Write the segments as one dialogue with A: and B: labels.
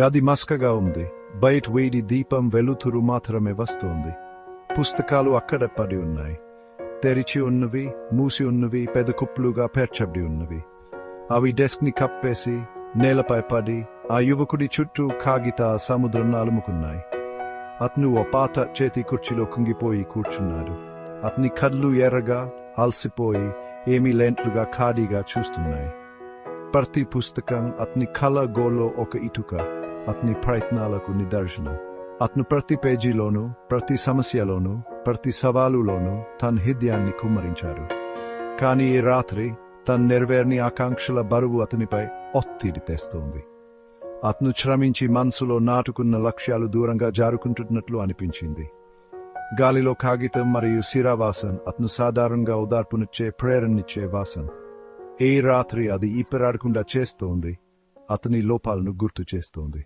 A: గది మస్కగా ఉంది. బయట వేడి దీపం వెలుతురు మాత్రమే వస్తోంది. పుస్తకాలు అక్కడ పడి ఉన్నాయి. తెరిచి ఉన్నవి, మూసి ఉన్నవి, పెద్ద కుప్పలుగా పేర్చబడి ఉన్నవి. అవి డెస్క్ ని కప్పేసి నేలపై పడి ఆ యువకుడి చుట్టూ కాగిత సముద్రం అలుముకున్నాయి. అతను ఓ పాత చేతి కుర్చీలో కుంగిపోయి కూర్చున్నాడు. అతని కళ్ళు ఎర్రగా అలసిపోయి ఏమీ లేనట్లుగా ఖాళీగా చూస్తున్నాయి. ప్రతి పుస్తకం అతని కళ్ళ గోల్లో ఒక ఇటుక, అతని ప్రయత్నాలకు నిదర్శనం. అతను ప్రతి పేజీలోనూ, ప్రతి సమస్యలోనూ, ప్రతి సవాలులోనూ తన హృదయాన్ని కుమ్మరించారు. కానీ ఈ రాత్రి తన నెరవేర్ని ఆకాంక్షల బరువు అతనిపై ఒత్తిడి తెస్తోంది. అతను శ్రమించి మనసులో నాటుకున్న లక్ష్యాలు దూరంగా జారుకుంటున్నట్లు అనిపించింది. గాలిలో కాగితం మరియు సిరావాసన అతను సాధారణంగా ఓదార్పునిచ్చే, ప్రేరణనిచ్చే వాసన. ఈ రాత్రి అది ఈపెరాడకుండా చేస్తోంది, అతని లోపాలను గుర్తు చేస్తోంది.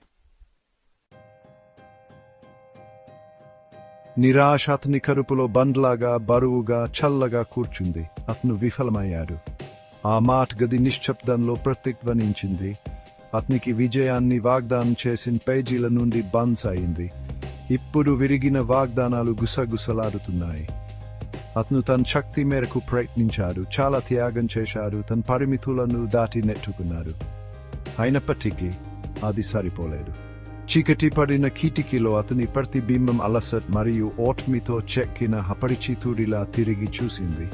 A: నిరాశ అతని కరుపులో బండ్లాగా బరువుగా చల్లగా కూర్చుంది. అతను విఫలమయ్యాడు. ఆ మాట గది నిశ్శబ్దంలో ప్రతిధ్వనించింది. అతనికి విజయాన్ని వాగ్దానం చేసిన పేజీల నుండి బంద్ అయింది. ఇప్పుడు విరిగిన వాగ్దానాలు గుసగుసలాడుతున్నాయి. అతను తన శక్తి మేరకు ప్రయత్నించాడు, చాలా త్యాగం చేశాడు, తన పరిమితులను దాటి నెట్టుకున్నాడు. అయినప్పటికీ అది సరిపోలేదు. చీకటి పడిన కిటికీలో అతని ప్రతిబింబం అలసట్ మరియు ఓటమితో చెక్కిన అపరిచితుడిలా తిరిగి చూసింది.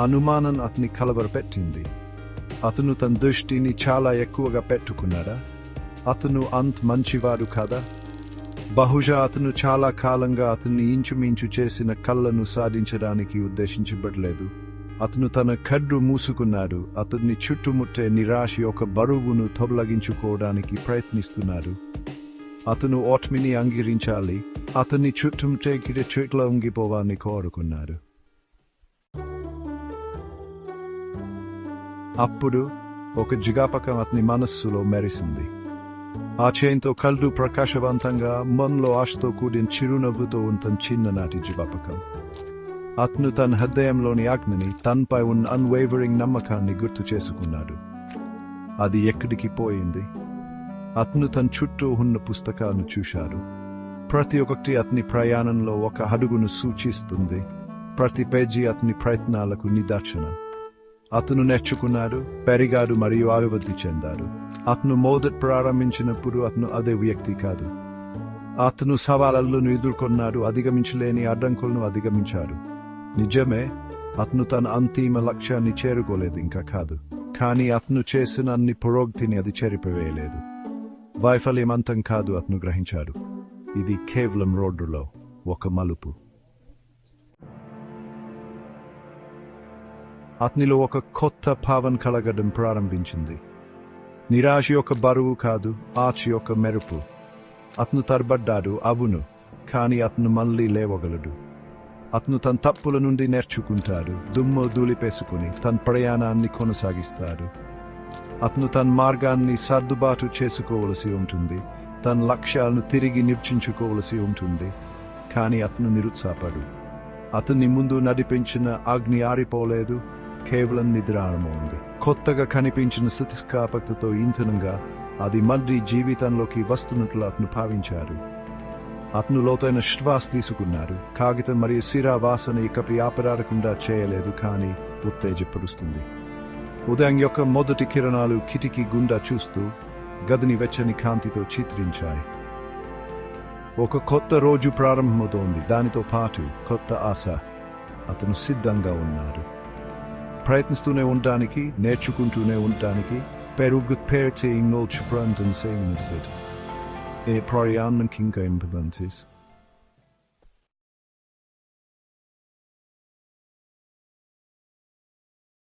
A: అనుమానం అతని కలవరపెట్టింది. అతను తన దృష్టిని చాలా ఎక్కువగా పెట్టుకున్నాడా? అతను అంత మంచివాడు కాదా? బహుశా అతను చాలా కాలంగా అతన్ని ఇంచుమించు చేసిన కళ్ళను సాధించడానికి ఉద్దేశించబడలేదు. అతను తన కడ్డు మూసుకున్నాడు. అతన్ని చుట్టుముట్టే నిరాశ యొక్క బరువును తొలగించుకోవడానికి ప్రయత్నిస్తున్నాడు. అతను ఓటమిని అంగీకరించాలి. అతన్ని చుట్టుముట్టే చెట్ల ఉంగిపోవాలని కోరుకున్నాడు. అప్పుడు ఒక జిగాపకం అతని మనస్సులో మెరిసింది. ఆ చేయంతో కళ్ళు ప్రకాశవంతంగా, మనలో ఆశతో కూడిన చిరునవ్వుతో ఉన్న చిన్ననాటి జిగాపకం. అతను తన హృదయంలోని ఆజ్ఞని, తనపై ఉన్న అన్వేవరింగ్ నమ్మకాన్ని గుర్తు చేసుకున్నాడు. అది ఎక్కడికి పోయింది? అతను తన చుట్టూ ఉన్న పుస్తకాలను చూశాడు. ప్రతి ఒక్కటి అతని ప్రయాణంలో ఒక అడుగును సూచిస్తుంది. ప్రతి పేజీ అతని ప్రయత్నాలకు నిదర్శనం. అతను నేర్చుకున్నాడు, పెరిగాడు మరియు అభివృద్ధి చెందాడు. అతను మొదట ప్రారంభించినప్పుడు అతను అదే వ్యక్తి కాదు. అతను సవాళ్లను ఎదుర్కొన్నాడు, అధిగమించలేని అడ్డంకులను అధిగమించాడు. నిజమే, అతను తన అంతిమ లక్ష్యాన్ని చేరుకోలేదు ఇంకా కాదు. కానీ అతను చేసిన అన్ని పురోగతిని అది చెరిపివేయలేదు. వైఫల్యం అంతం కాదు, అతను గ్రహించాడు. ఇది కేవలం రోడ్డులో ఒక మలుపు. అతనిలో ఒక కొత్త భావన కలగడం ప్రారంభించింది. నిరాశ యొక్క బరువు కాదు, ఆశ యొక్క మెరుపు. అతను తరబడ్డాడు, అవును, కానీ అతను మళ్ళీ లేవగలడు. అతను తన తప్పుల నుండి నేర్చుకుంటాడు, దుమ్ము ధూళిపేసుకుని తన ప్రయాణాన్ని కొనసాగిస్తాడు. అతను తన మార్గాన్ని సర్దుబాటు చేసుకోవలసి ఉంటుంది, తన లక్ష్యాలను తిరిగి నిర్చించుకోవలసి ఉంటుంది. కానీ అతను నిరుత్సాహపడు. అతన్ని ముందు నడిపించిన అగ్ని ఆరిపోలేదు, కేవలం నిద్రాణము ఉంది. కొత్తగా కనిపించిన స్థితిస్థాపకతతో ఇంధనంగా అది మళ్ళీ జీవితంలోకి వస్తున్నట్లు అతను భావించాడు. అతను లోతైన శ్వాస తీసుకున్నాడు. కాగితం మరియు సిరా వాసన ఇకపై ఆపరాడకుండా చేయలేదు, కానీ ఉత్తేజపరుస్తుంది. ఉదయం యొక్క మొదటి కిరణాలు కిటికీ గుండా చూస్తూ గదిని వెచ్చని కాంతితో చిత్రించాయి. ఒక కొత్త రోజు ప్రారంభమవుతోంది, దానితో పాటు కొత్త ఆశ. అతను సిద్ధంగా ఉన్నాడు, ప్రయత్నిస్తూనే ఉండడానికి, నేర్చుకుంటూనే ఉండడానికి. Perugutperting Nolchbrandon Samenset. E Prorian Kinga Implantes.